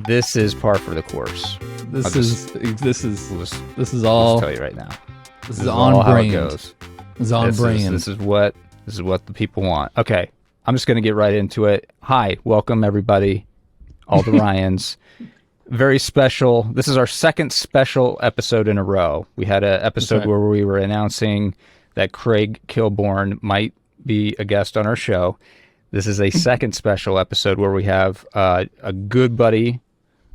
this is par for the course. This is I'll all. tell you right now. This is on brand. How it goes. This is on brand. This is what the people want. Okay, I'm just going to get right into it. Hi, welcome everybody, all the Ryans. Very special. This is our second special episode in a row. We had an episode where we were announcing that Craig Kilborn might be a guest on our show. This is a second special episode where we have a good buddy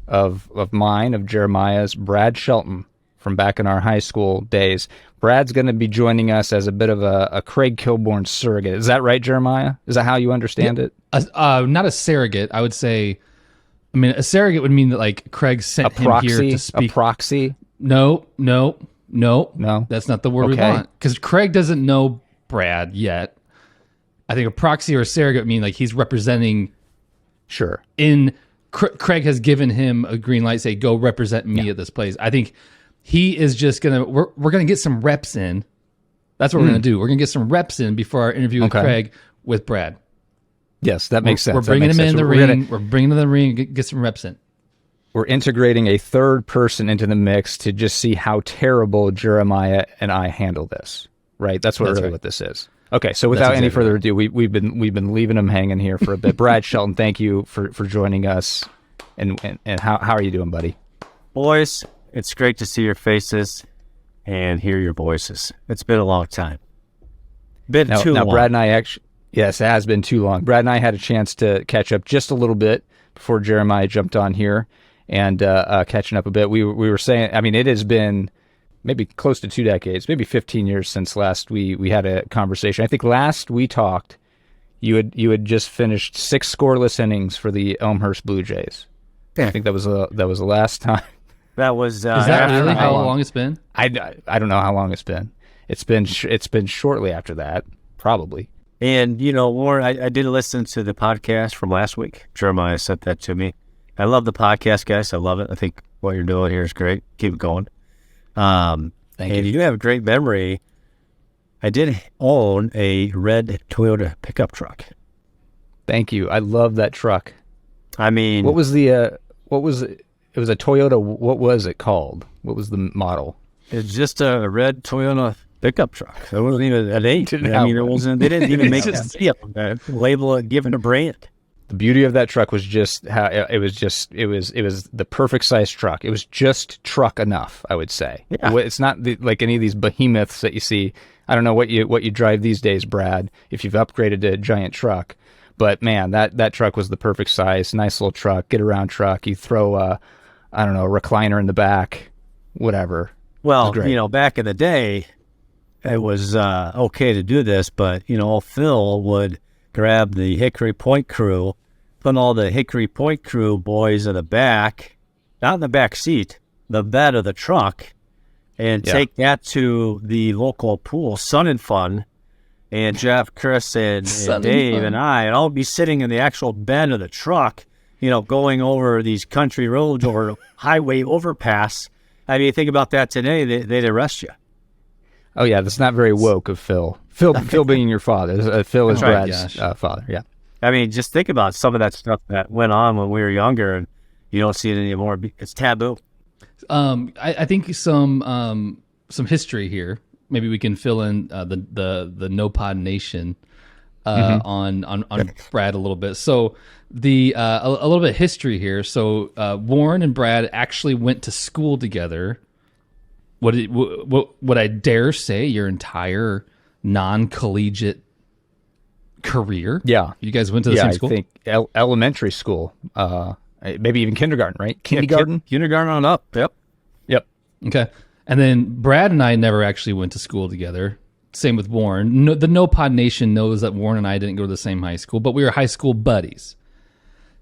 of mine, of Jeremiah's, Brad Shelton, from back in our high school days. Brad's going to be joining us as a bit of a Craig Kilborn surrogate. Is that right, Jeremiah? Is that how you understand it? Not a surrogate. I would say, a surrogate would mean that like Craig sent him here to speak. A proxy? No. That's not the word we want. Because Craig doesn't know Brad yet. I think a proxy or a surrogate would mean like he's representing. Sure. Craig has given him a green light, say, go represent me at this place. I think he is just going to, we're going to get some reps in. That's what we're going to do. We're going to get some reps in before our interview with Craig with Brad. Yes, that makes sense. We're bringing him in the ring. We're bringing him in the ring and get some reps in. We're integrating a third person into the mix to just see how terrible Jeremiah and I handle this. Right? That's what this is. Okay, so without any further ado, we've been leaving him hanging here for a bit. Brad Shelton, thank you for joining us. And how are you doing, buddy? Boys, it's great to see your faces and hear your voices. It's been a long time. Too long. Brad and I yes, it has been too long. Brad and I had a chance to catch up just a little bit before Jeremiah jumped on here and catching up a bit. We were saying, it has been maybe close to 2 decades, maybe 15 years since last we had a conversation. I think last we talked, you had just finished 6 scoreless innings for the Elmhurst Blue Jays. Yeah. I think that was the last time. That was. Is that really how long it's been? I don't know how long it's been. It's been shortly after that, probably. And Warren, I did listen to the podcast from last week. Jeremiah sent that to me. I love the podcast, guys. I love it. I think what you're doing here is great. Keep it going. Thank you. You have a great memory. I did own a red Toyota pickup truck. Thank you. I love that truck. What was it? It was a Toyota. What was it called? What was the model? It's just a red Toyota pickup truck. It wasn't even an 8. It wasn't. They didn't even make a label it, given a brand. The beauty of that truck was just how it was the perfect size truck. It was just truck enough, I would say. Yeah. It's not like any of these behemoths that you see. I don't know what you drive these days, Brad, if you've upgraded to a giant truck. But man, that truck was the perfect size. Nice little truck, get around truck. You throw a recliner in the back, whatever. Well, back in the day, it was okay to do this, but Phil would grab the Hickory Point crew, put all the Hickory Point crew boys in the back, not in the back seat, the bed of the truck, and take that to the local pool, Sun and Fun. And Jeff, Chris, and Dave and I, and I'll be sitting in the actual bed of the truck, going over these country roads, over highway overpass. Think about that today, they'd arrest you. Oh, yeah, that's not very woke of Phil. Phil being your father. Phil is Brad's father, yeah. Just think about some of that stuff that went on when we were younger, and you don't see it anymore. It's taboo. I think some history here. Maybe we can fill in the No Pod Nation on Brad a little bit. So a little bit of history here. So Warren and Brad actually went to school together. What would I dare say your entire non-collegiate career? Yeah, you guys went to the same school. I think elementary school, maybe even kindergarten, right? Kindergarten on up. Yep. Okay. And then Brad and I never actually went to school together. Same with Warren. The No Pod Nation knows that Warren and I didn't go to the same high school, but we were high school buddies.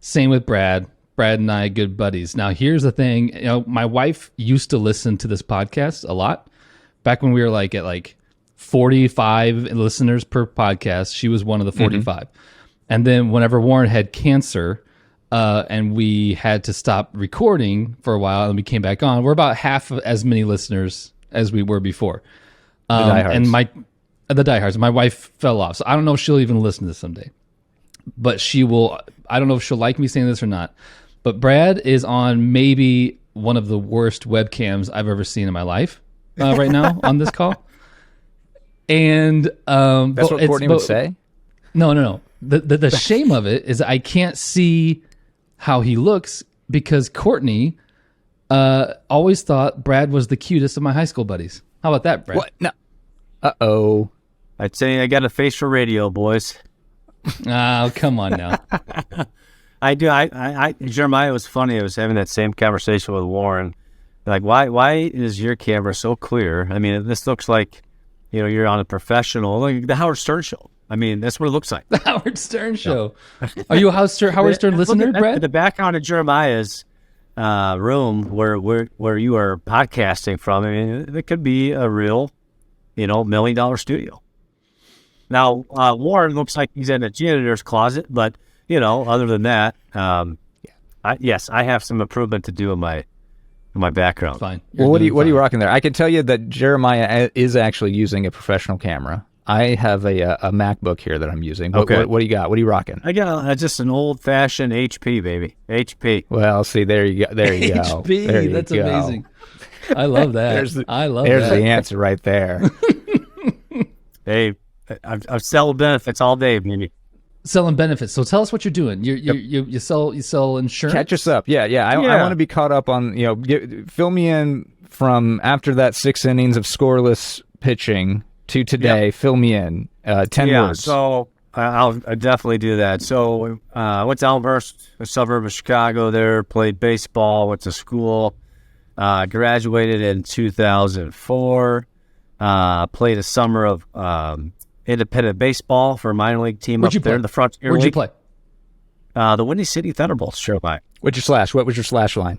Same with Brad. Brad and I, good buddies. Now, here's the thing. My wife used to listen to this podcast a lot. Back when we were at 45 listeners per podcast, she was one of the 45. And then whenever Warren had cancer, and we had to stop recording for a while, and we came back on, we're about half as many listeners as we were before. The diehards. My wife fell off, so I don't know if she'll even listen to this someday. But she will. I don't know if she'll like me saying this or not. But Brad is on maybe one of the worst webcams I've ever seen in my life right now on this call. And That's what Courtney would say? No. The shame of it is I can't see how he looks because Courtney always thought Brad was the cutest of my high school buddies. How about that, Brad? What? No. Uh-oh. I'd say I got a face for radio, boys. Oh, come on now. I do. Jeremiah, was funny. I was having that same conversation with Warren. Like, why is your camera so clear? I mean, this looks like, you're on a professional, like the Howard Stern show. I mean, that's what it looks like. The Howard Stern show. Are you a Howard Stern listener, Brad? The background of Jeremiah's room where you are podcasting from, I mean, it could be a real, $1 million studio. Now, Warren looks like he's in a janitor's closet, but, other than that, I have some improvement to do in my background. Fine. Well, what are you rocking there? I can tell you that Jeremiah is actually using a professional camera. I have a MacBook here that I'm using. What do you got? What are you rocking? I got just an old-fashioned HP, baby. HP. Well, see, there you go. There you go. HP, there you that's go. Amazing. I love that. There's the answer right there. Hey, I've selling benefits all day, baby. Selling benefits. So tell us what you're doing. You sell insurance. Catch us up. Yeah. I want to be caught up on. Fill me in from after that 6 innings of scoreless pitching to today. Yep. Fill me in. 10 words. So I'll definitely do that. So went to Elmhurst, a suburb of Chicago. There, played baseball. Went to school. Graduated in 2004. Played a summer of independent baseball for a minor league team up there in the Frontier League. Where'd you play? The Windy City Thunderbolts. Sure, mate. What was your slash line?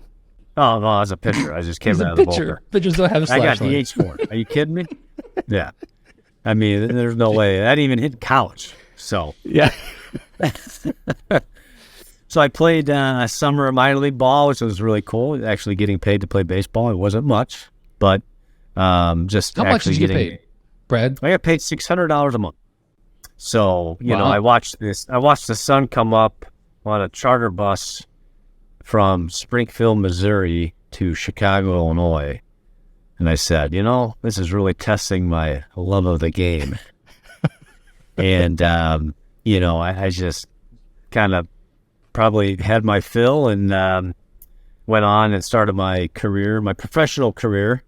Oh, no, I was a pitcher. I just came out of the bullpen. Pitchers don't have a slash line. I got DH for it. Are you kidding me? Yeah. I mean, there's no way. I didn't even hit college. So, yeah. So I played a summer of minor league ball, which was really cool. Actually getting paid to play baseball. It wasn't much, but just how much did you get paid, Brad? I got paid $600 a month. So, I watched the sun come up on a charter bus from Springfield, Missouri to Chicago, Illinois. And I said, this is really testing my love of the game. And, I just kind of probably had my fill and went on and started my professional career.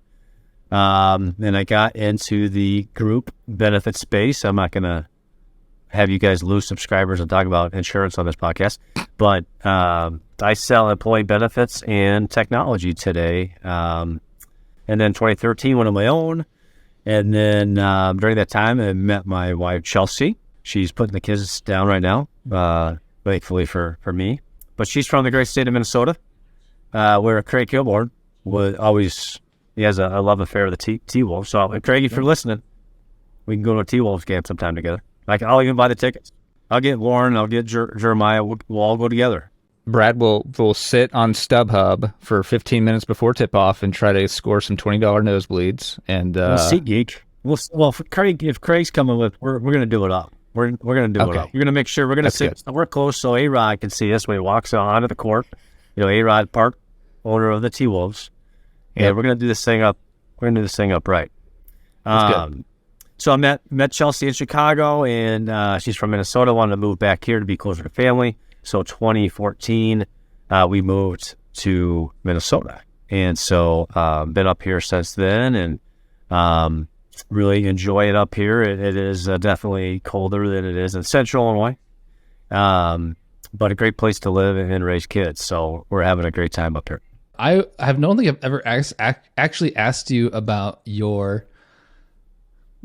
And I got into the group benefit space. I'm not going to have you guys lose subscribers and talk about insurance on this podcast, but I sell employee benefits and technology today. And then 2013 went on my own. And then during that time, I met my wife, Chelsea. She's putting the kids down right now, thankfully for me. But she's from the great state of Minnesota, where Craig Kilborn he has a love affair with the T-Wolves. So, Craig, if you're listening, we can go to a T-Wolves game sometime together. I'll even buy the tickets. I'll get Warren, I'll get Jeremiah. We'll all go together. Brad will sit on StubHub for 15 minutes before tip-off and try to score some $20 nosebleeds. And SeatGeek. If Craig's coming with, we're going to do it up. We're going to do it up. We're going to make sure we're going to sit. We're close so A-Rod can see us when he walks onto the court. A-Rod Park, owner of the T-Wolves. And we're going to do this thing up. We're going to do this thing up right. That's good. So I met Chelsea in Chicago, and she's from Minnesota. Wanted to move back here to be closer to family. So 2014, we moved to Minnesota, and so been up here since then, and really enjoy it up here. It is definitely colder than it is in Central Illinois, but a great place to live and raise kids. So we're having a great time up here. I don't think I've ever actually asked you about your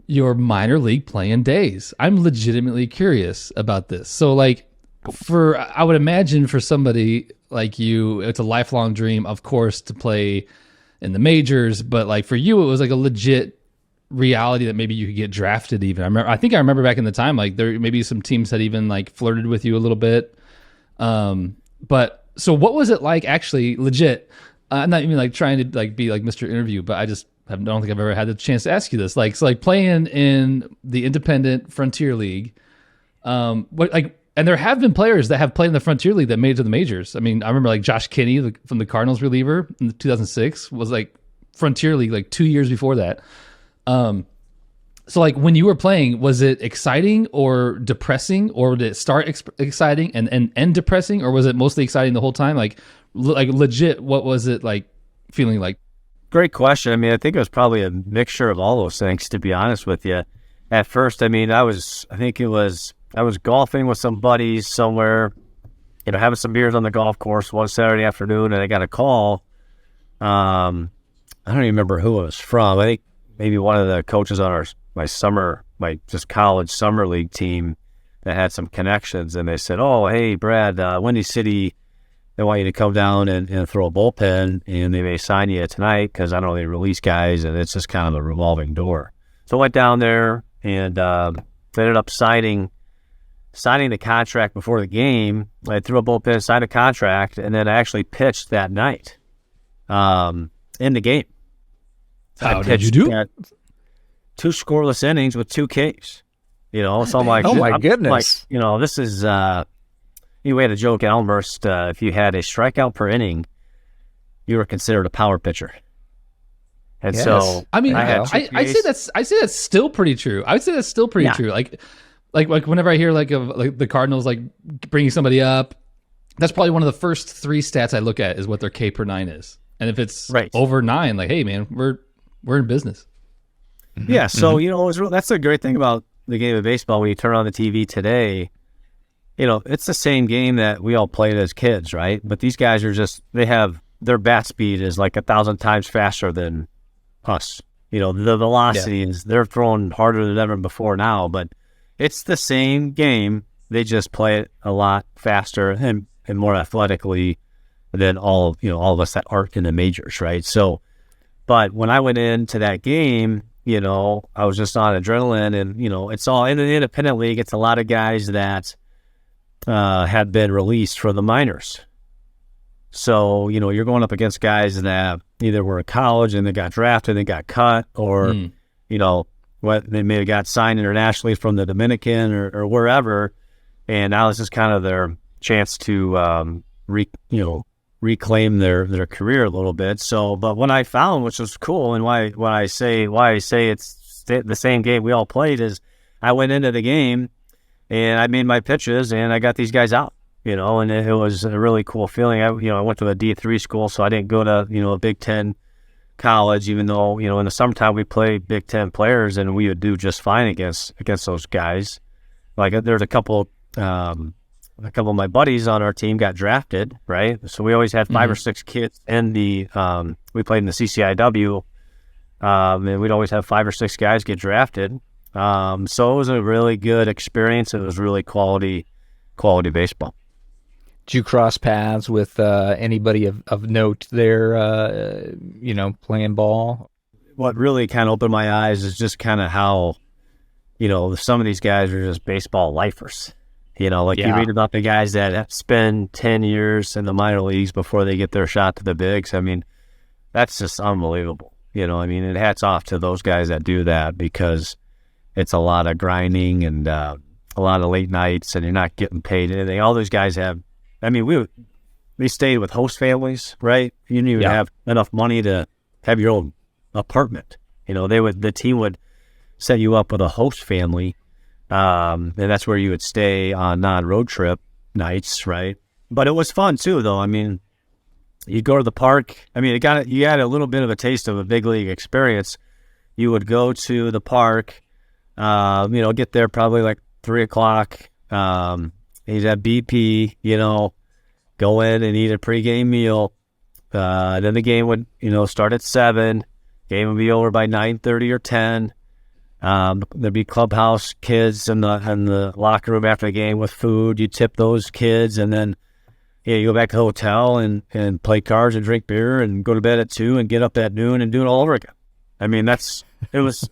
minor league playing days. I'm legitimately curious about this. So I would imagine for somebody like you, it's a lifelong dream, of course, to play in the majors. But for you, it was a legit reality that maybe you could get drafted. Even I think I remember back in the time, there maybe some teams had even flirted with you a little bit. But so what was it like actually legit? I'm not even trying to be Mr. Interview, but I don't think I've ever had the chance to ask you this. So playing in the independent Frontier League, And there have been players that have played in the Frontier League that made it to the majors. I mean, I remember like Josh Kinney from the Cardinals reliever in 2006 was like Frontier League like 2 years before that. So like when you were playing, was it exciting or depressing, or did it start exciting and end depressing, or was it mostly exciting the whole time? Like legit, what was it like feeling like? Great question. I mean, I think it was probably a mixture of all those things, to be honest with you. At first, I mean, I was golfing with some buddies somewhere, having some beers on the golf course one Saturday afternoon, and I got a call. I don't even remember who it was from. I think maybe one of the coaches on my college summer league team that had some connections, and they said, "Oh, hey, Brad, Windy City, they want you to come down and throw a bullpen, and they may sign you tonight because I don't know, they release guys, and it's just kind of a revolving door." So I went down there and ended up signing the contract before the game. I threw a bullpen, signed a contract, and then I actually pitched that night in the game. How did you do? 2 scoreless innings with 2 Ks. So I'm like, oh my goodness. Like, this is, we had a joke at Elmhurst, if you had a strikeout per inning, you were considered a power pitcher. And yes. so, I mean, I say that's still pretty true. I would say that's still pretty true. Like whenever I hear like the Cardinals like bringing somebody up, that's probably one of the first 3 stats I look at is what their K per 9 is. And if it's over 9, like, hey man, we're in business. Yeah. So, that's the great thing about the game of baseball. When you turn on the TV today, it's the same game that we all played as kids, right? But these guys are their bat speed is like 1,000 times faster than us. The velocity is, they're throwing harder than ever before now, but it's the same game. They just play it a lot faster and more athletically than all of us that aren't in the majors, right? So, but when I went into that game, I was just on adrenaline, and it's all in an independent league. It's a lot of guys that had been released from the minors. So, you're going up against guys that either were in college and they got drafted and got cut, or, they may have got signed internationally from the Dominican or wherever. And now this is kind of their chance to, reclaim their career a little bit. So, but what I found, which was cool, and why I say it's the same game we all played, is I went into the game and I made my pitches and I got these guys out. And it was a really cool feeling. I went to a D3 school, so I didn't go to, a Big Ten college, even though, in the summertime we played Big Ten players and we would do just fine against those guys. Like there's a couple of my buddies on our team got drafted, right? So we always had 5 or 6 kids in we played in the CCIW, and we'd always have 5 or 6 guys get drafted. So it was a really good experience. It was really quality baseball. Did you cross paths with anybody of note there, playing ball? What really kind of opened my eyes is just kind of how, some of these guys are just baseball lifers. You read about the guys that spend 10 years in the minor leagues before they get their shot to the bigs. I mean, that's just unbelievable. And hats off to those guys that do that, because it's a lot of grinding and a lot of late nights, and you're not getting paid anything. All those guys have, we stayed with host families, right? You didn't even have enough money to have your own apartment. The team would set you up with a host family, and that's where you would stay on non-road trip nights, right? But it was fun too, though. You'd go to the park. You had a little bit of a taste of a big league experience. You would go to the park, get there probably like 3:00. He's at BP, go in and eat a pregame meal. Then the game would, start at 7. Game would be over by 9:30 or 10. There'd be clubhouse kids in the locker room after the game with food. You tip those kids, and then you go back to the hotel and play cards and drink beer and go to bed at 2 and get up at noon and do it all over again. It was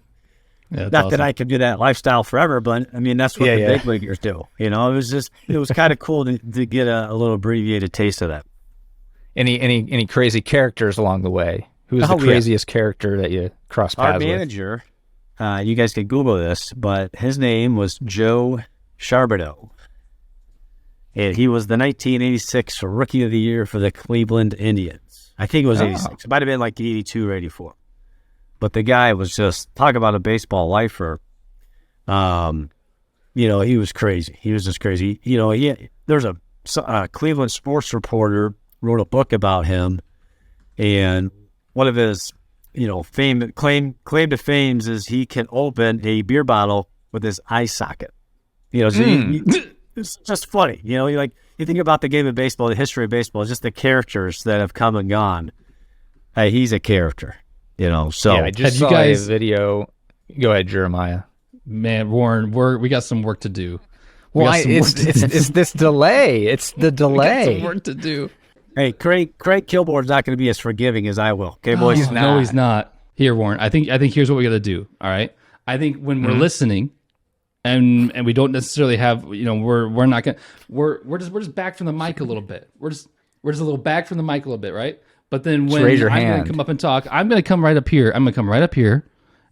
not awesome. That I could do that lifestyle forever, but that's what the big leaguers do. It was kind of cool to get a little abbreviated taste of that. Any crazy characters along the way? Who's the craziest character that you crossed paths with? Our manager, you guys can Google this, but his name was Joe Charbonneau. and he was the 1986 Rookie of the Year for the Cleveland Indians. I think it was 86. It might have been like 82 or 84. But the guy was just, talk about a baseball lifer. You know, he was crazy. He was just crazy. You know, there's a Cleveland sports reporter wrote a book about him, and one of his, you know, claim to fame is he can open a beer bottle with his eye socket. You know, so it's just funny. You know, you think about the game of baseball, the history of baseball, just the characters that have come and gone. Hey, he's a character. You know, so yeah, I just saw a video. Go ahead, Jeremiah. Man, Warren, we got some work to do. It's this delay. It's the delay. We got some work to do. Hey, Craig Kilborn's not going to be as forgiving as I will. Okay, boys? No, he's not. Here, Warren. I think here's what we got to do. All right. I think when we're listening, and we don't necessarily have, you know, we're not gonna we're just back from the mic a little bit. We're just a little back from the mic a little bit, right? But then when raise your I'm hand. gonna come up and talk, I'm gonna come right up here.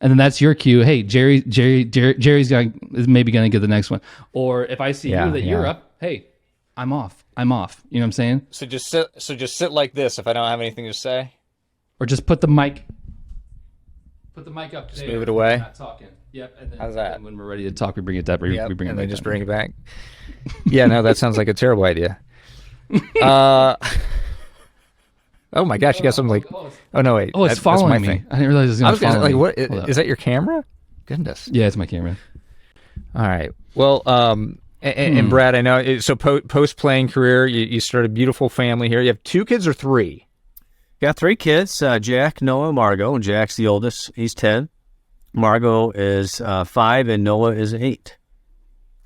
And then that's your cue. Hey, Jerry's is maybe gonna get the next one. Or if I see you're up, hey, I'm off. You know what I'm saying? So just sit like this if I don't have anything to say. Or just put the mic up. Just move it away. Not talking. Yep. And then, How's that? And when we're ready to talk, we bring it up. We bring it and back. then just bring it back. Yeah, no, that sounds like a terrible idea. Oh my gosh, you got something like. Oh no, wait. Oh, it's following me. Thing. I didn't realize it was going to follow me. What is that? Your camera? Goodness. Yeah, it's my camera. All right. Well, and Brad, I know. So post playing career, you started a beautiful family here. You have 2 kids or 3? Got 3 kids: Jack, Noah, Margot. And Jack's the oldest. He's 10. Margot is 5, and Noah is 8.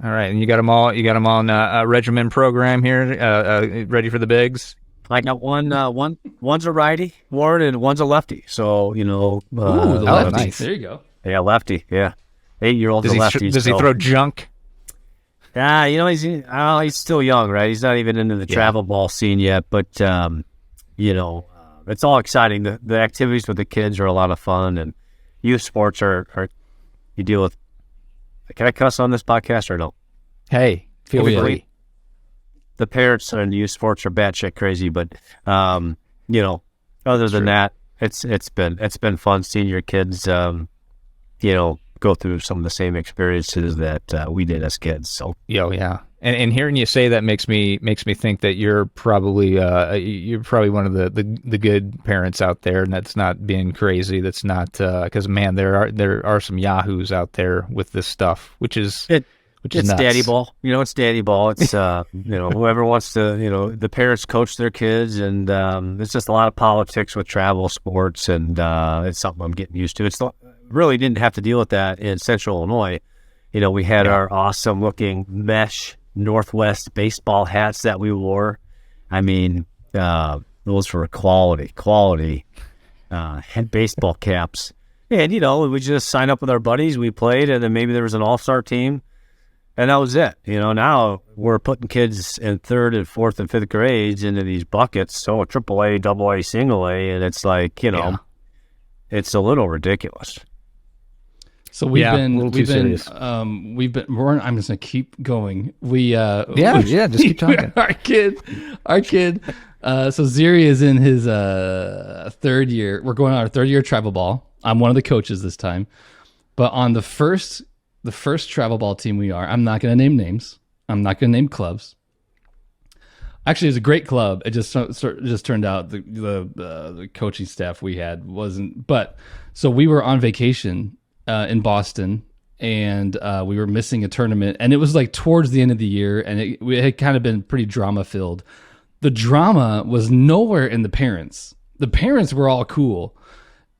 All right, and you got them all. You got them all in a regimen program here, ready for the bigs. I got one's a righty, Warren, and one's a lefty. So, you know. Ooh, the lefty. Nice. There you go. Yeah, lefty. Yeah. 8-year-old's a lefty. Does he throw junk? Yeah, you know, he's still young, right? He's not even into the travel ball scene yet, but, you know, it's all exciting. The activities with the kids are a lot of fun, and youth sports are you deal with. Can I cuss on this podcast or no? Hey, feel free. The parents in youth sports are batshit crazy, but you know, other than that, it's been fun seeing your kids, you know, go through some of the same experiences that we did as kids. So yeah. And hearing you say that makes me think that you're probably one of the good parents out there, and that's not being crazy. That's not because man, there are some yahoos out there with this stuff, which is nuts. Daddy ball. You know, it's daddy ball. It's you know, whoever wants to, you know, the parents coach their kids, and it's just a lot of politics with travel sports, and it's something I'm getting used to. Really didn't have to deal with that in Central Illinois. You know, we had our awesome looking mesh Northwest baseball hats that we wore. I mean, those were quality head baseball caps. And, you know, we just signed up with our buddies. We played, and then maybe there was an all-star team, and that was it. You know, now we're putting kids in 3rd and 4th and 5th grades into these buckets, so AAA, AA, single A, and it's like, you know, it's a little ridiculous. So we've been, I'm just gonna keep going. Just keep talking. Our kid. So Ziri is in his 3rd year. We're going on our 3rd year travel ball. I'm one of the coaches this time, but on the first travel ball team I'm not gonna name names. I'm not gonna name clubs. Actually, it was a great club. It just turned out the coaching staff we had wasn't. But so we were on vacation in Boston, and we were missing a tournament, and it was like towards the end of the year, and it had kind of been pretty drama filled. The drama was nowhere in the parents. The parents were all cool.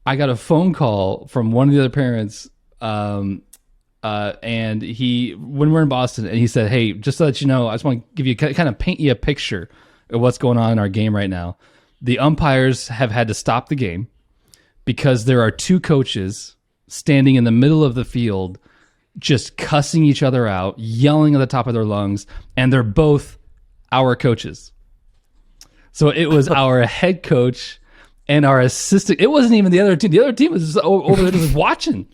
I got a phone call from one of the other parents, and when we're in Boston, and he said, "Hey, just to let you know, I just want to give you kind of paint you a picture of what's going on in our game right now. The umpires have had to stop the game because there are 2 coaches standing in the middle of the field, just cussing each other out, yelling at the top of their lungs, and they're both our coaches." So it was our head coach and our assistant. It wasn't even the other team. The other team was just over there just watching.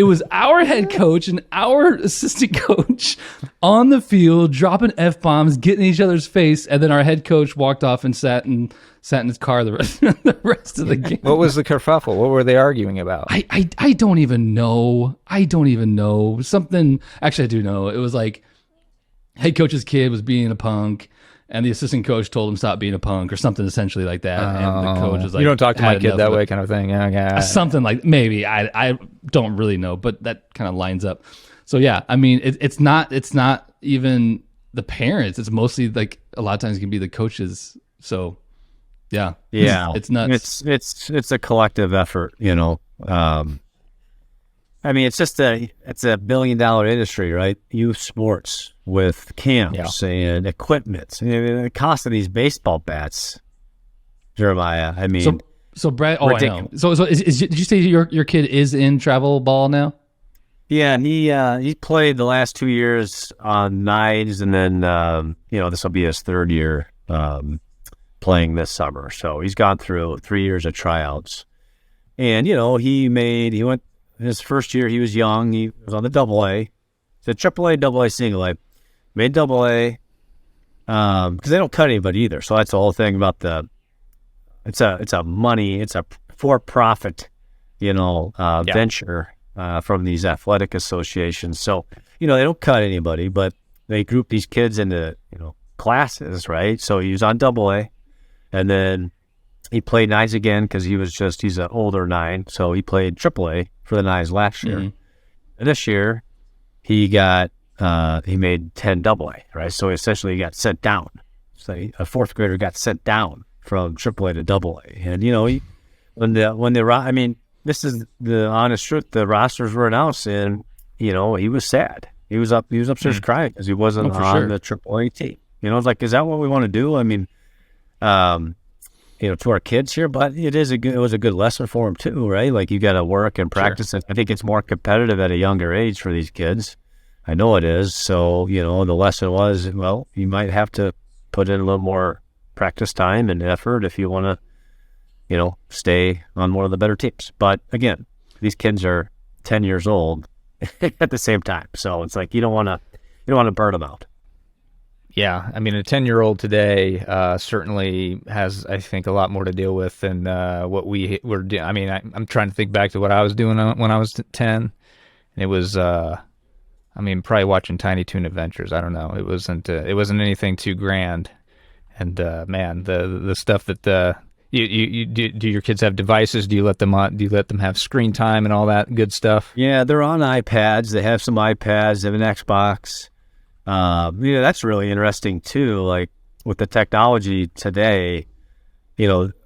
It was our head coach and our assistant coach on the field dropping F-bombs, getting in each other's face, and then our head coach walked off and sat in his car the rest of the game. What was the kerfuffle? What were they arguing about? I don't even know. Something, actually I do know. It was like head coach's kid was being a punk, and the assistant coach told him stop being a punk or something essentially like that. And the coach was like, you don't talk to my kid that way kind of thing. Yeah. Something like, maybe. I don't really know, but that kind of lines up. So yeah, I mean, it's not even the parents. It's mostly like a lot of times it can be the coaches. So yeah, it's nuts. It's a collective effort, you know. I mean, it's a $1 billion industry, right? Youth sports with camps and equipment. I mean, the cost of these baseball bats, Jeremiah. I mean, so Brad. Oh, ridiculous. I know. So did you say your kid is in travel ball now? Yeah, he played the last 2 years on nines, and then this will be his third year playing this summer. So he's gone through 3 years of tryouts, and he went. His first year, he was young. He was on the AA. It's a AAA, AA, single A. Made AA because they don't cut anybody either. So that's the whole thing about it's a for-profit, venture from these athletic associations. So, they don't cut anybody, but they group these kids into, classes, right? So he was on AA, and then he played nines again because he's an older nine. So he played AAA for the nines last year. And this year he made 10 AA, right? So essentially he got sent down. So a fourth grader got sent down from AAA to AA. And this is the honest truth. The rosters were announced, and he was sad. He was upstairs crying because he wasn't on the AAA team. It's like, is that what we want to do? I mean, to our kids here, but it was a good lesson for them too, right? Like, you got to work and practice. Sure. I think it's more competitive at a younger age for these kids. I know it is. So, the lesson was, well, you might have to put in a little more practice time and effort if you want to, stay on one of the better teams. But again, these kids are 10 years old at the same time. So it's like, you don't want to burn them out. Yeah, I mean, a 10-year-old today certainly has, I think, a lot more to deal with than what we were doing. I mean, I'm trying to think back to what I was doing when I was 10. And it was, probably watching Tiny Toon Adventures. I don't know. It wasn't anything too grand. And man, the stuff that you do your kids have devices? Do you let them have screen time and all that good stuff? Yeah, they're on iPads. They have some iPads. They have an Xbox. That's really interesting too. Like, with the technology today,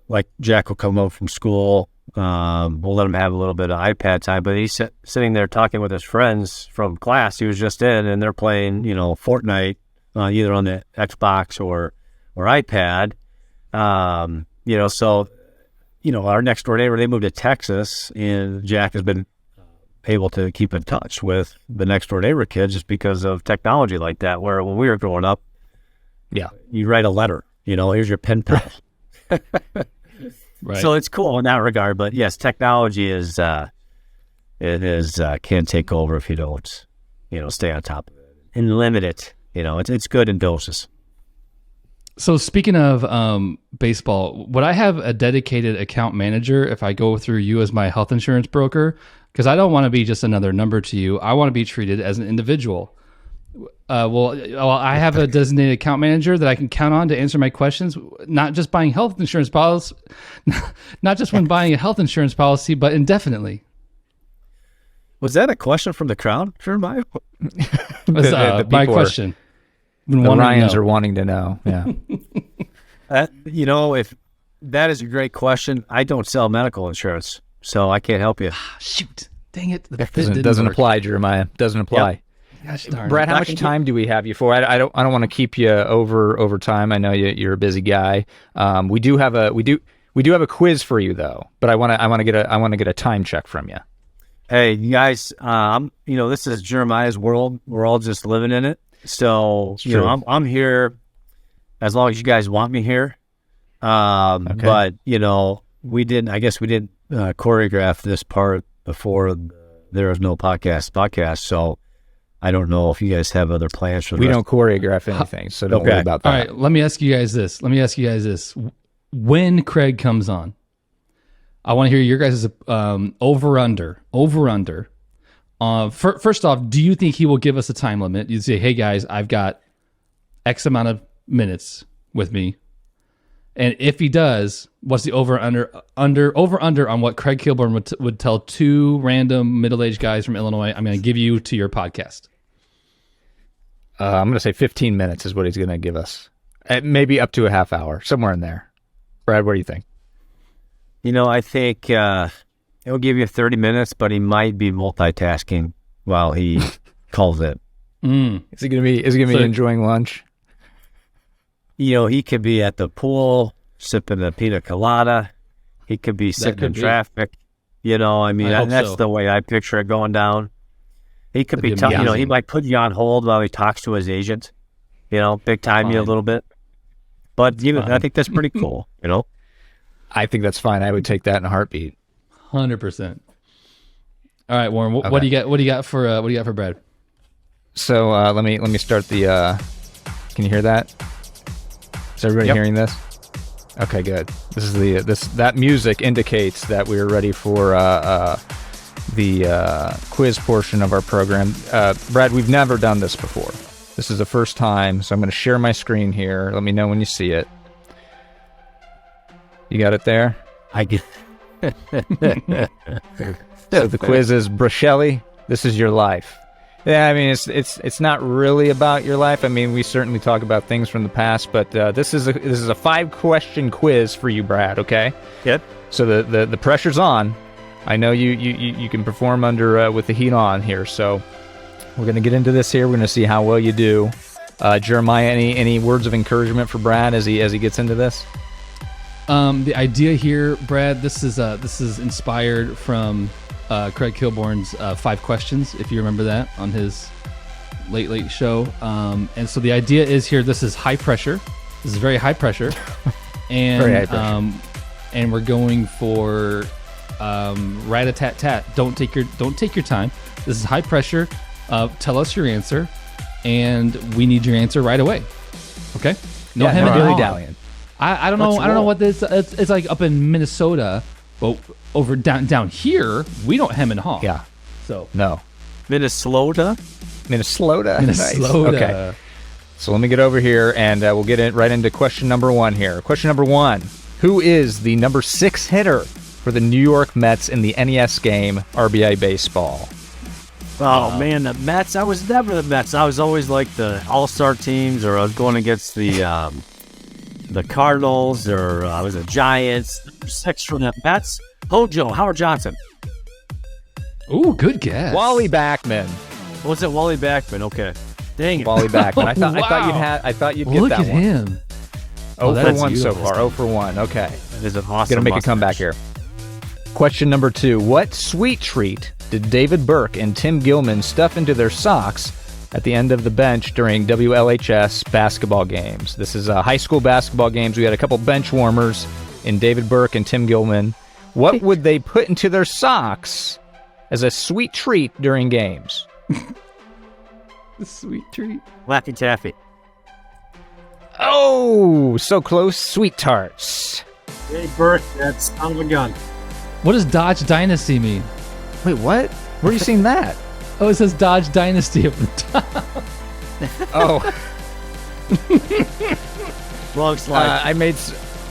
like Jack will come home from school. We'll let him have a little bit of iPad time, but he's sitting there talking with his friends from class he was just in, and they're playing, Fortnite, either on the Xbox or iPad. So, our next door neighbor, they moved to Texas, and Jack has been able to keep in touch with the next door neighbor kids just because of technology like that, where when we were growing up, you write a letter, here's your pen pal. Right. So it's cool in that regard, but yes, technology can take over if you don't, stay on top of it and limit it. It's good in doses. So speaking of baseball, would I have a dedicated account manager if I go through you as my health insurance broker? Because I don't want to be just another number to you. I want to be treated as an individual. I have a designated account manager that I can count on to answer my questions, not just buying health insurance policy, not just when buying a health insurance policy, but indefinitely. Was that a question from the crowd? Sure, my question. The Ryans are wanting to know. Yeah. If that is a great question, I don't sell medical insurance, so I can't help you. Shoot. Dang it. Doesn't apply, Jeremiah. Doesn't apply. Yep. Gosh darn Brad, how much time do we have you for? I don't want to keep you over time. I know you're a busy guy. We do have a quiz for you though, but I want to get a time check from you. Hey, you guys, this is Jeremiah's world. We're all just living in it. So, I'm here as long as you guys want me here. Okay. But, we didn't choreograph this part before There Is No podcast. So I don't know if you guys have other plans for the We rest. don't choreograph anything, so don't Okay. worry about that. All right, let me ask you guys this. When Craig comes on, I want to hear your guys' over-under. First off, do you think he will give us a time limit? You say, hey, guys, I've got X amount of minutes with me. And if he does, what's the over-under on what Craig Kilborn would tell two random middle-aged guys from Illinois, I'm going to give you to your podcast? I'm going to say 15 minutes is what he's going to give us. Maybe up to a half hour, somewhere in there. Brad, what do you think? I think he'll give you 30 minutes, but he might be multitasking while he calls it. Is he going to be enjoying lunch? He could be at the pool sipping a pina colada. He could be sitting in traffic. That's so. the way I picture it going down. He could be, he might put you on hold while he talks to his agent. Big time you a little bit. But I think that's pretty cool. I think that's fine. I would take that in a heartbeat. 100%. All right, Warren. What do you got? What do you got for Brad? So let me start the. Can you hear that? Is everybody hearing this? Okay, good. This is that music indicates that we are ready for the quiz portion of our program. Brad, we've never done this before. This is the first time, so I'm going to share my screen here. Let me know when you see it. You got it there? I get. So the quiz is, Brachelli, this is your life. Yeah, I mean, it's not really about your life. I mean, we certainly talk about things from the past, but this is a 5-question quiz for you, Brad. Okay. Yep. So the pressure's on. I know you can perform under with the heat on here. So we're gonna get into this here. We're gonna see how well you do. Jeremiah, any words of encouragement for Brad as he gets into this? The idea here, Brad, this is inspired from Craig Kilborn's 5 Questions, if you remember that, on his late show. And so the idea is here, this is high pressure. This is very high pressure. And very high pressure. And we're going for rat-a-tat-tat. Don't take your time. This is high pressure. Tell us your answer, and we need your answer right away. Okay? No hem and haw. dilly-dallying. I don't know. I don't know what this. It's like up in Minnesota, but over down here we don't hem and haw. Yeah. So No. Minnesota? Nice. Okay. So let me get over here, and we'll get right into question number 1 here. Question number 1. Who is the number 6 hitter for the New York Mets in the NES game RBI Baseball? Oh, man, the Mets. I was never the Mets. I was always like the all-star teams, or I was going against the Cardinals, or I was the Giants. Number 6 for the Mets. Hojo, Howard Johnson. Ooh, good guess. Wally Backman. Was it Wally Backman? Okay. Dang it. Wally Backman. I thought Wow. I thought you'd get Look that at one. him. 0 for that's 1 so beautiful. far. 0 for 1. Okay. That is an awesome Gonna make mustache. a comeback here. Question number 2. What sweet treat did David Burke and Tim Gilman stuff into their socks at the end of the bench during WLHS basketball games? This is high school basketball games. We had a couple bench warmers in David Burke and Tim Gilman. What would they put into their socks as a sweet treat during games? The sweet treat. Laffy Taffy. Oh, so close. Sweet tarts. Hey, Burke, that's son of a gun. What does Dodge Dynasty mean? Wait, what? Where are you seeing that? Oh, it says Dodge Dynasty up the top. Oh, Wrong slide.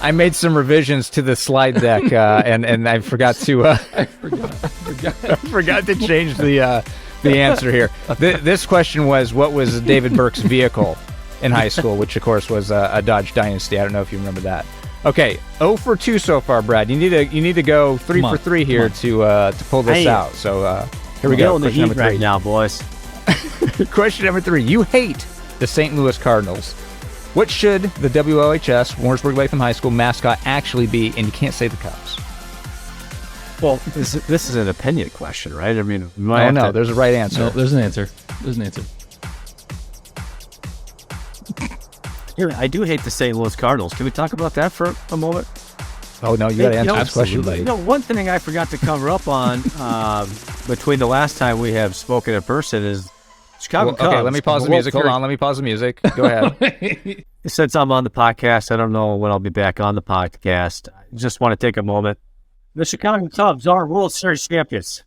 I made some revisions to the slide deck, and I forgot to forgot to change the answer here. This question was, what was David Burke's vehicle in high school, which of course was a Dodge Dynasty. I don't know if you remember that. Okay, 0 for 2 so far, Brad. You need to go 3 for 3 here to pull this out. So here we go. In the Question heat number 3 right now, boys. Question number 3. You hate the St. Louis Cardinals. What should the WLHS, Warrensburg Latham High School mascot actually be? And you can't say the Cubs. Well, this is an opinion question, right? I mean, Oh, no, there's a right answer. No, there's an answer. Here, I do hate the St. Louis Cardinals. Can we talk about that for a moment? Oh, no, you got to answer this question, buddy. One thing I forgot to cover up on between the last time we have spoken in person is Chicago Cubs. Okay, let me pause the music. Hold on, let me pause the music. Go ahead. Since I'm on the podcast, I don't know when I'll be back on the podcast. I just want to take a moment. The Chicago Cubs are World Series champions.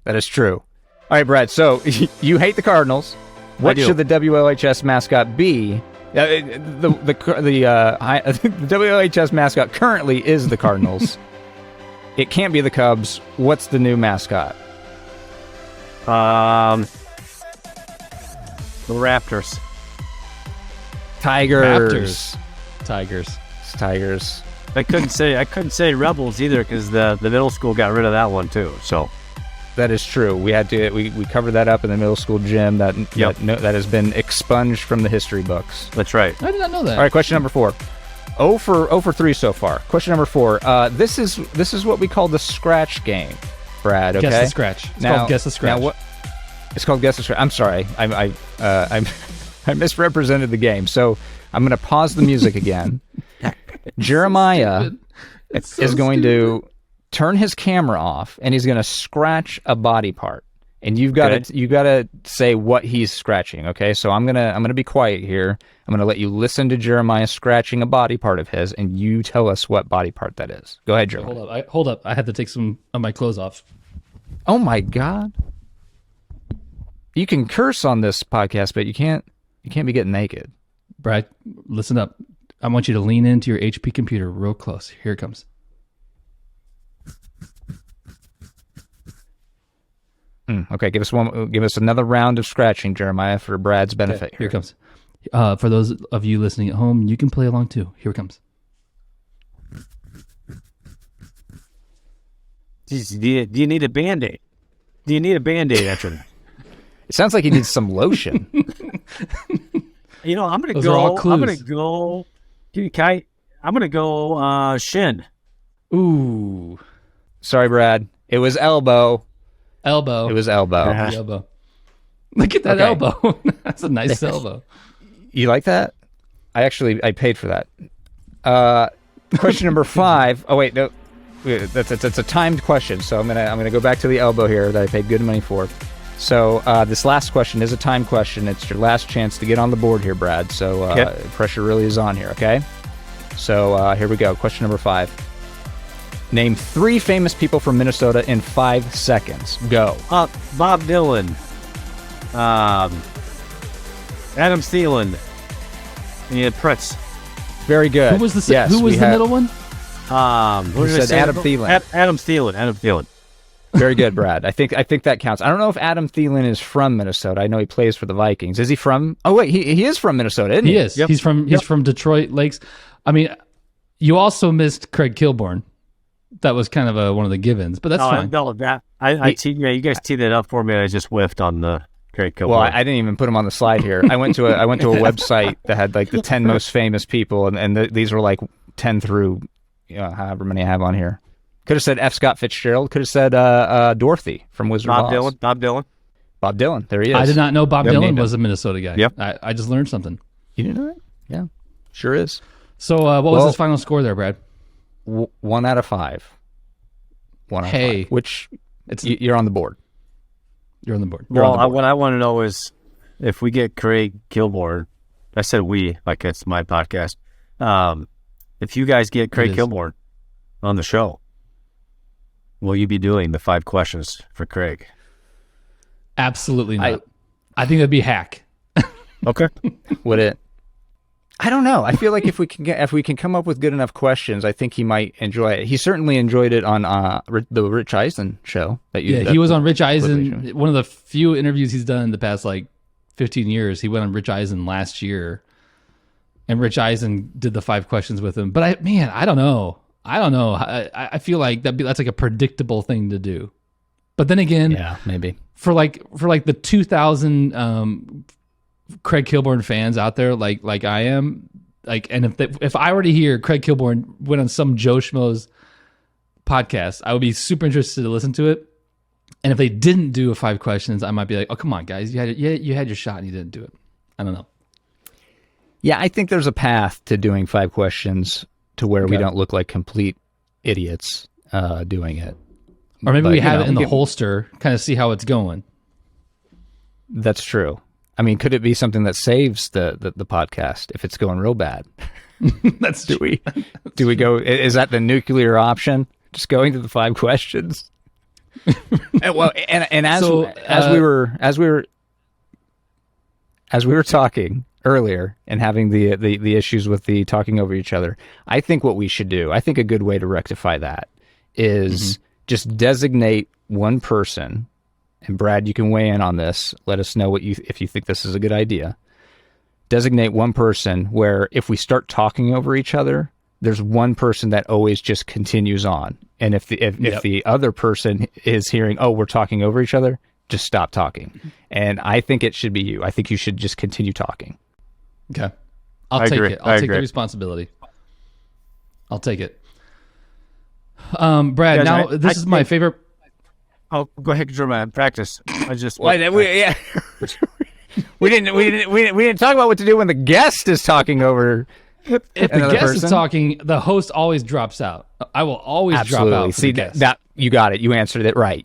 That is true. All right, Brad, so you hate the Cardinals. What should the WLHS mascot be? The WLHS mascot currently is the Cardinals. It can't be the Cubs. What's the new mascot? The Raptors. Tigers. Tigers. It's Tigers. I couldn't say Rebels either because the middle school got rid of that one too. So that is true. We covered that up in the middle school gym. That has been expunged from the history books. That's right. I did not know that. All right, question number 4. 0 for 3 so far. Question number 4. This is what we call the scratch game, Brad. Okay. Guess the scratch. It's called Guess the Scratch. Now it's called Guess the Scratch. I'm sorry. I misrepresented the game. So I'm going to pause the music again. Jeremiah is going to turn his camera off, and he's going to scratch a body part, and you've got to say what he's scratching. Okay, so I'm gonna be quiet here. I'm gonna let you listen to Jeremiah scratching a body part of his, and you tell us what body part that is. Go ahead, Jeremiah. Hold up. I had to take some of my clothes off. Oh my God! You can curse on this podcast, but you can't be getting naked. Brad, listen up. I want you to lean into your HP computer real close. Here it comes. Okay, give us another round of scratching, Jeremiah, for Brad's benefit. Okay, here it comes. For those of you listening at home, you can play along too. Here it comes. Jeez, do you need a Band-Aid? Do you need a Band-Aid after that? It sounds like he needs some lotion. I'm gonna Those are all clues. I'm gonna go. I'm gonna go shin. Ooh. Sorry, Brad. It was elbow. Elbow. It was elbow. The elbow. Look at that elbow. That's a nice elbow. You like that? I paid for that. Question number 5. Oh wait, no, that's a timed question. So I'm gonna go back to the elbow here that I paid good money for. So this last question is a timed question. It's your last chance to get on the board here, Brad. So pressure really is on here. Okay. So here we go. Question number 5. Name 3 famous people from Minnesota in 5 seconds. Go. Bob Dylan. Adam Thielen. And Prince. Very good. Who was the middle one? Who said Adam Thielen? Adam Thielen. Very good, Brad. I think that counts. I don't know if Adam Thielen is from Minnesota. I know he plays for the Vikings. Is he from? Oh wait, he is from Minnesota, isn't he? He is. Yep. He's from Detroit Lakes. I mean, you also missed Craig Kilborn. That was kind of one of the givens, but that's fine. No, you guys teed it up for me, and I just whiffed on the Craig Kilborn. Well, I didn't even put him on the slide here. I went to a website that had like the 10 most famous people, and these were like 10 through however many I have on here. Could have said F. Scott Fitzgerald. Could have said Dorothy from Wizard of Oz. Bob Dylan. There he is. I did not know Bob Dylan was a Minnesota guy. Yep. I just learned something. You didn't know that? Yeah, sure is. So what was his final score there, Brad? 1 out of 5. 1 out of 5. Which you're on the board. You're on the board. What I want to know is if we get Craig Kilborn. I said we, like it's my podcast. If you guys get Craig Kilborn on the show, will you be doing the 5 questions for Craig? Absolutely not. I think that'd be hack. Okay. Would it? I don't know. I feel like if we can come up with good enough questions, I think he might enjoy it. He certainly enjoyed it on the Rich Eisen show. He was on Rich Eisen. One of the few interviews he's done in the past 15 years. He went on Rich Eisen last year, and Rich Eisen did the 5 questions with him. But I don't know. I feel like that's like a predictable thing to do. But then again, yeah, maybe for the 2,000 Craig Kilborn fans out there, like I am, and if I were to hear Craig Kilborn went on some Joe Schmo's podcast, I would be super interested to listen to it. And if they didn't do 5 questions, I might be like, oh, come on, guys, you had your shot and you didn't do it. I don't know. Yeah, I think there's a path to doing 5 questions to where we don't look like complete idiots doing it. Or maybe But, we you have know, it in the holster, kind of see how it's going. That's true. I mean, could it be something that saves the podcast if it's going real bad? That's Do we go? Is that the nuclear option? Just going to the 5 questions. and as So, we were talking earlier and having the issues with the talking over each other, I think what we should do, I think a good way to rectify that is just designate one person. And Brad, you can weigh in on this. Let us know if you think this is a good idea. Designate one person where if we start talking over each other, there's one person that always just continues on. And if the other person is hearing, oh, we're talking over each other, just stop talking. And I think it should be you. I think you should just continue talking. Okay. I'll take it. I'll take the responsibility. I'll take it. Brad, Guys, now this is my favorite. Oh, go ahead, Jeremiah. Practice. I just we didn't talk about what to do when the guest is talking over. If the guest is talking, the host always drops out. I will always drop out. See that you got it. You answered it right.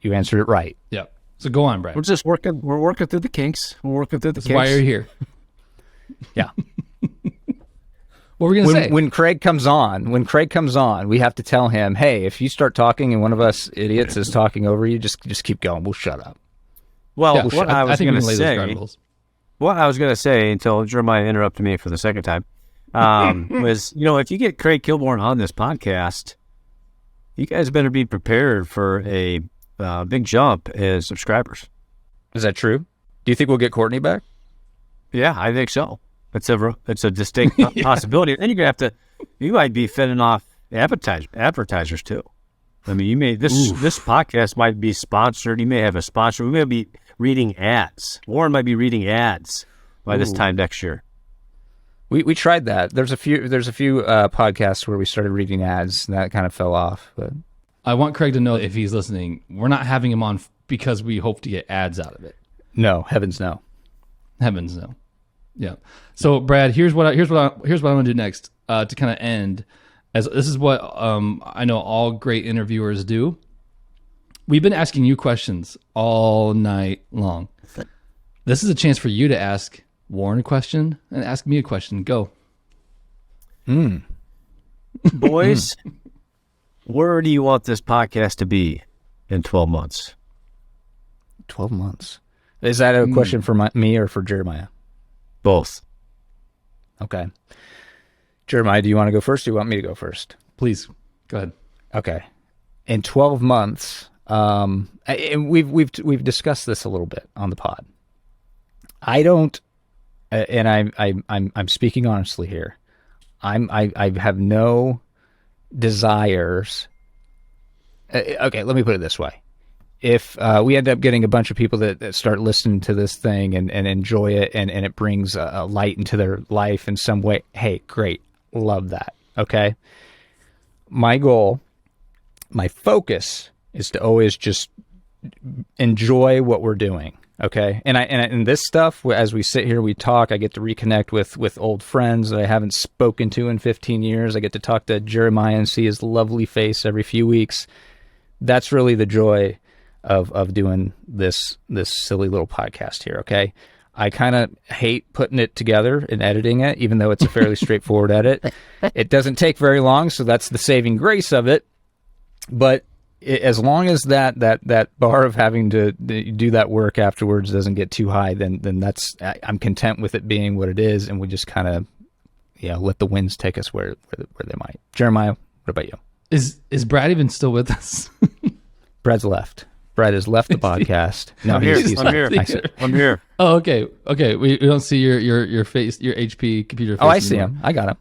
Yeah. So go on, Brad. We're just working. We're working through the kinks. That's why you're here. Yeah. What were we gonna say? When Craig comes on, we have to tell him, hey, if you start talking and one of us idiots is talking over you, just keep going. We'll shut up. Well, Yeah, what I was going to say until Jeremiah interrupted me for the second time was, if you get Craig Kilborn on this podcast, you guys better be prepared for a big jump in subscribers. Is that true? Do you think we'll get Courtney back? Yeah, I think so. It's a distinct possibility. And you're gonna you might be fending off advertisers too. I mean, this podcast might be sponsored. You may have a sponsor. We may be reading ads. Warren might be reading ads by this time next year. We tried that. There's a few podcasts where we started reading ads, and that kind of fell off. But I want Craig to know, if he's listening, we're not having him on because we hope to get ads out of it. no, heavens no. Heavens no. Yeah. So Brad, here's what I'm going to do next to kind of end. As this is what I know all great interviewers do. We've been asking you questions all night long. This is a chance for you to ask Warren a question and ask me a question. Go. Boys, where do you want this podcast to be in 12 months? 12 months. Is that a question for me or for Jeremiah? Both. Okay. Jeremiah, do you want to go first or do you want me to go first? Please, go ahead. Okay. In 12 months, and we've discussed this a little bit on the pod. I don't, and I'm speaking honestly here. I have no desires. Okay, let me put it this way. If we end up getting a bunch of people that start listening to this thing and enjoy it and it brings a light into their life in some way, hey, great. Love that. Okay. My goal, my focus is to always just enjoy what we're doing. Okay. And this stuff, as we sit here, we talk, I get to reconnect with old friends that I haven't spoken to in 15 years. I get to talk to Jeremiah and see his lovely face every few weeks. That's really the joy of doing this silly little podcast here. Okay. I kind of hate putting it together and editing it, even though it's a fairly straightforward edit. It doesn't take very long, so that's the saving grace of it. But as long as that bar of having to do that work afterwards doesn't get too high, then I'm content with it being what it is, and we just kind of let the winds take us where they might. Jeremiah, what about you? Is Brad even still with us? Brad's left. Brad has left the podcast. No, I'm here. Oh, okay. We don't see your face, your HP computer face. Oh, I see him. I got him.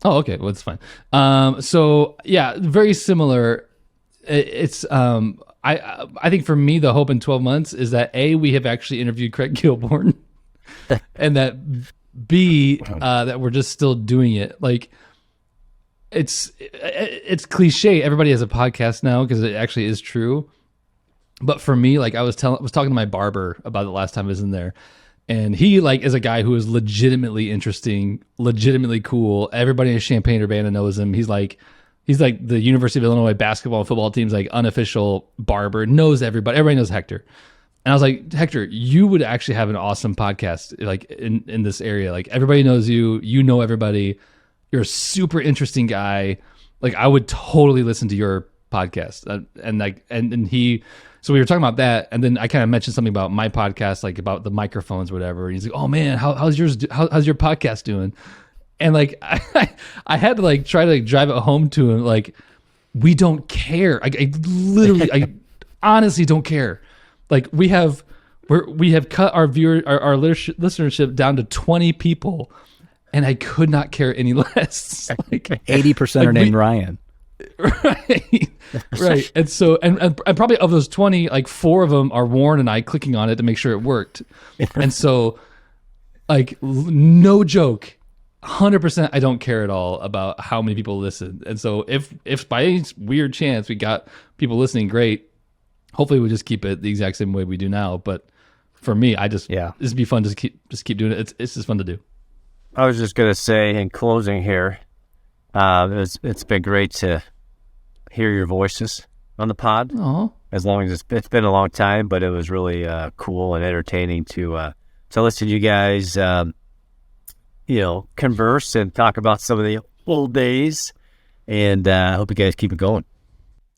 Oh, okay. Well, it's fine. So yeah, very similar. It's I think for me, the hope in 12 months is that A, we have actually interviewed Craig Kilborn, and that B, that we're just still doing it. Like it's cliche. Everybody has a podcast now because it actually is true. But for me, like I was talking to my barber about it last time I was in there, and he is a guy who is legitimately interesting, legitimately cool. Everybody in Champaign-Urbana knows him. He's He's like the University of Illinois basketball and football team's like unofficial barber, knows everybody. Everybody knows Hector. And I was like, Hector, you would actually have an awesome podcast like in this area. Like everybody knows you, you know everybody. You're a super interesting guy. Like I would totally listen to your podcast. And he, so we were talking about that. And then I kind of mentioned something about my podcast, like about the microphones or whatever. And he's like, oh man, how's your podcast doing? And like, I had to like try to like drive it home to him. Like, we don't care. I honestly don't care. Like we have cut our listenership down to 20 people, and I could not care any less. Like 80% are named Ryan. Right. Right. And so, and probably of those 20, like 4 of them are Warren and I clicking on it to make sure it worked. And so, like, no joke. 100% I don't care at all about how many people listen. And so if by any weird chance we got people listening, great. Hopefully we just keep it the exact same way we do now. But for me, it'd be fun to keep doing it. It's just fun to do. I was just going to say in closing here, it's been great to hear your voices on the pod. Aww. As long as it's been a long time, but it was really cool and entertaining to listen to you guys converse and talk about some of the old days. And I hope you guys keep it going.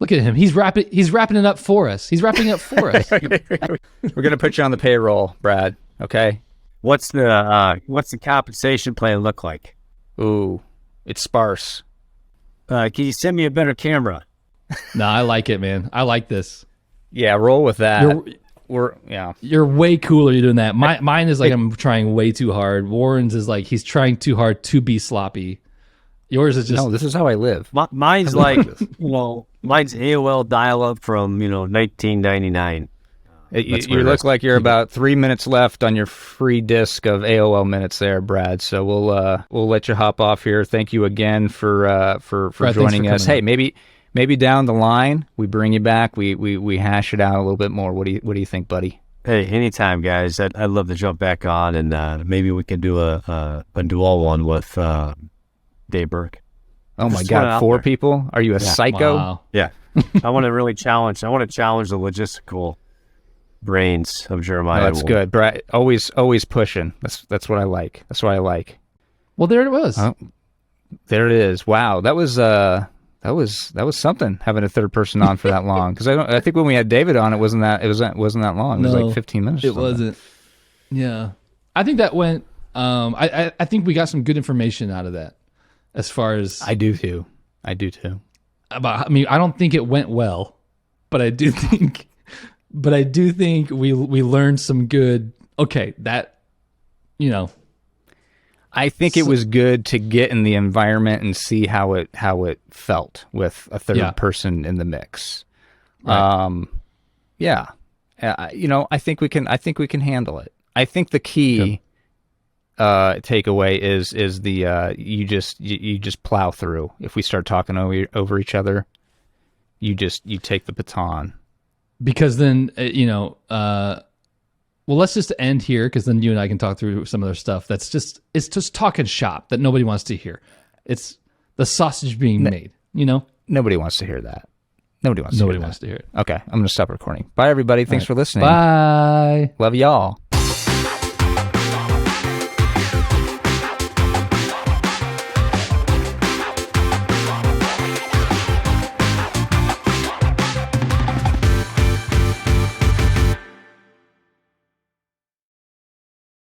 Look at him. He's wrapping it up for us. He's wrapping it up for us. We're going to put you on the payroll, Brad. Okay. What's the compensation plan look like? Ooh, it's sparse. Can you send me a better camera? No, I like it, man. I like this. Yeah, roll with that. You're way cooler doing that. Mine is like I'm trying way too hard. Warren's is like he's trying too hard to be sloppy. Yours is just no. This is how I live. Mine's like mine's AOL dial-up from 1999. You look like you're about 3 minutes left on your free disc of AOL minutes there, Brad. So we'll let you hop off here. Thank you again for Brad, joining us. Hey, up. maybe down the line we bring you back. We hash it out a little bit more. What do you think, buddy? Hey, anytime, guys. I'd love to jump back on, and maybe we can do a dual one with Dave Burke. Oh my God, 4 people? Are you a psycho? Wow. Yeah, I want to really challenge. I want to challenge the logistical brains of Jeremiah. Oh, that's good, Brad. Always pushing. That's what I like. That's what I like. Well, there it was. Oh, there it is. Wow, that was something having a third person on for that long. Because I think when we had David on, it wasn't that long. It was like 15 minutes. It wasn't. Yeah, I think that went. I think we got some good information out of that. As far as I do too. I don't think it went well, but I do think we learned some good. Okay, that I think it was good to get in the environment and see how it felt with a third person in the mix. Right. I think we can handle it. I think the key takeaway is the you just plow through. If we start talking over each other, you take the baton. Because then well, let's just end here because then you and I can talk through some other stuff. It's just talking shop that nobody wants to hear. It's the sausage being made. Nobody wants to hear that. Nobody wants to hear it. Okay, I'm going to stop recording. Bye, everybody. Thanks for listening. Bye. Love y'all.